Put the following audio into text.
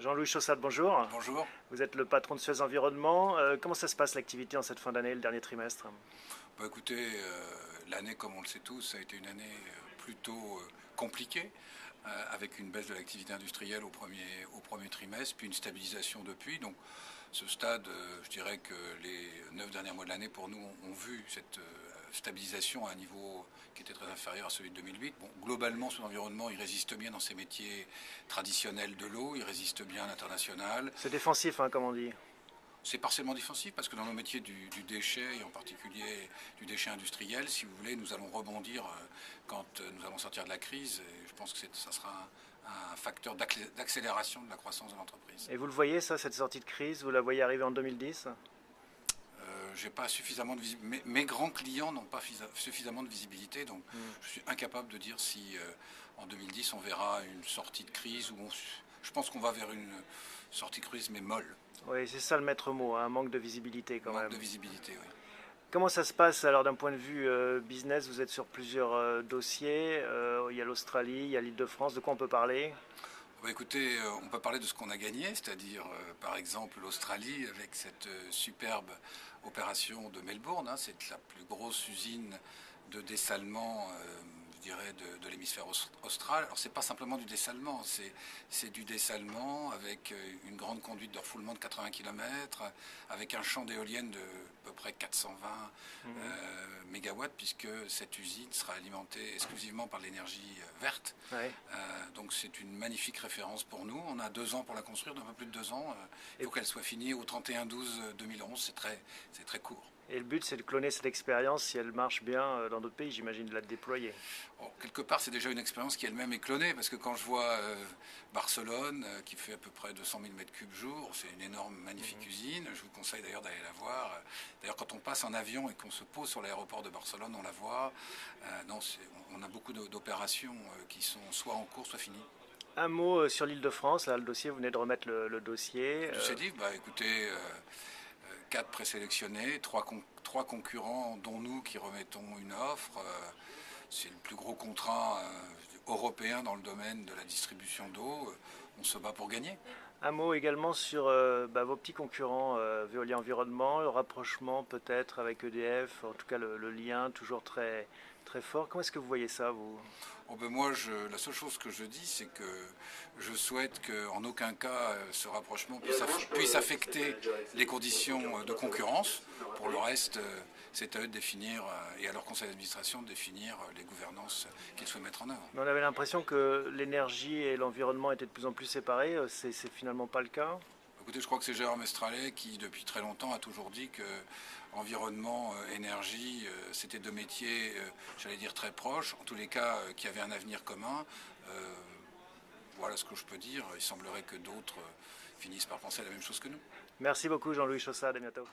Jean-Louis Chaussade, bonjour. Bonjour. Vous êtes le patron de Suez Environnement. Comment ça se passe l'activité en cette fin d'année, le dernier trimestre? Écoutez, l'année, comme on le sait tous, a été une année plutôt compliquée, avec une baisse de l'activité industrielle au premier trimestre, puis une stabilisation depuis. Donc, ce stade, je dirais que les 9 derniers mois de l'année, pour nous, ont vu cette stabilisation à un niveau qui était très inférieur à celui de 2008. Bon, globalement, son environnement, il résiste bien dans ses métiers traditionnels de l'eau, il résiste bien à l'international. C'est défensif, hein, comme on dit. C'est partiellement défensif parce que dans nos métiers du déchet, et en particulier du déchet industriel, si vous voulez, nous allons rebondir quand nous allons sortir de la crise. Et je pense que ça sera un facteur d'accélération de la croissance de l'entreprise. Et vous le voyez, ça, cette sortie de crise, vous la voyez arriver en 2010? J'ai pas suffisamment de visibilité. Mes grands clients n'ont pas suffisamment de visibilité, donc je suis incapable de dire si en 2010 on verra une sortie de crise ou je pense qu'on va vers une sortie de crise mais molle. Oui, c'est ça le maître mot, hein, un manque de visibilité quand même. Manque de visibilité, oui. Comment ça se passe alors d'un point de vue business? Vous êtes sur plusieurs dossiers. Il y a l'Australie, il y a l'Île-de-France. De quoi on peut parler? Écoutez, on peut parler de ce qu'on a gagné, c'est-à-dire par exemple l'Australie avec cette superbe opération de Melbourne, hein. C'est la plus grosse usine de dessalement, je dirais, de l'hémisphère austral. Alors c'est pas simplement du dessalement, c'est du dessalement avec une grande conduite de refoulement de 80 km, avec un champ d'éoliennes de à peu près 420 mégawatts, puisque cette usine sera alimentée exclusivement par l'énergie verte. Ouais. Donc c'est une magnifique référence pour nous. On a 2 ans pour la construire, d'un peu plus de 2 ans. Il faut qu'elle soit finie au 31/12/2011. C'est très court. Et le but, c'est de cloner cette expérience, si elle marche bien dans d'autres pays, j'imagine, de la déployer. Bon, quelque part, c'est déjà une expérience qui elle-même est clonée, parce que quand je vois Barcelone, qui fait à peu près 200 000 m3 jour, c'est une énorme, magnifique usine. Je vous conseille d'ailleurs d'aller la voir. D'ailleurs, quand on passe en avion et qu'on se pose sur l'aéroport de Barcelone, on la voit. Non, on a beaucoup d'opérations qui sont soit en cours, soit finies. Un mot sur l'Île-de-France. Là, le dossier, vous venez de remettre le dossier. Du CEDIF, écoutez, 4 présélectionnés, 3 concurrents, dont nous qui remettons une offre. C'est le plus gros contrat européen dans le domaine de la distribution d'eau. On se bat pour gagner. Un mot également sur vos petits concurrents Veolia Environnement, le rapprochement peut-être avec EDF, en tout cas le lien toujours très, très fort. Comment est-ce que vous voyez ça, vous? Moi, la seule chose que je dis, c'est que je souhaite qu'en aucun cas ce rapprochement puisse affecter les conditions de concurrence. Pour le reste, c'est à eux de définir, et à leur conseil d'administration de définir les gouvernances qu'ils souhaitent mettre en œuvre. On avait l'impression que l'énergie et l'environnement étaient de plus en plus séparés. C'est finalement pas le cas. Écoutez, je crois que c'est Gérard Mestralet qui, depuis très longtemps, a toujours dit que environnement, énergie, c'était 2 métiers, j'allais dire très proches, en tous les cas, qui avaient un avenir commun. Voilà ce que je peux dire. Il semblerait que d'autres finissent par penser la même chose que nous. Merci beaucoup Jean-Louis Chaussade, à bientôt.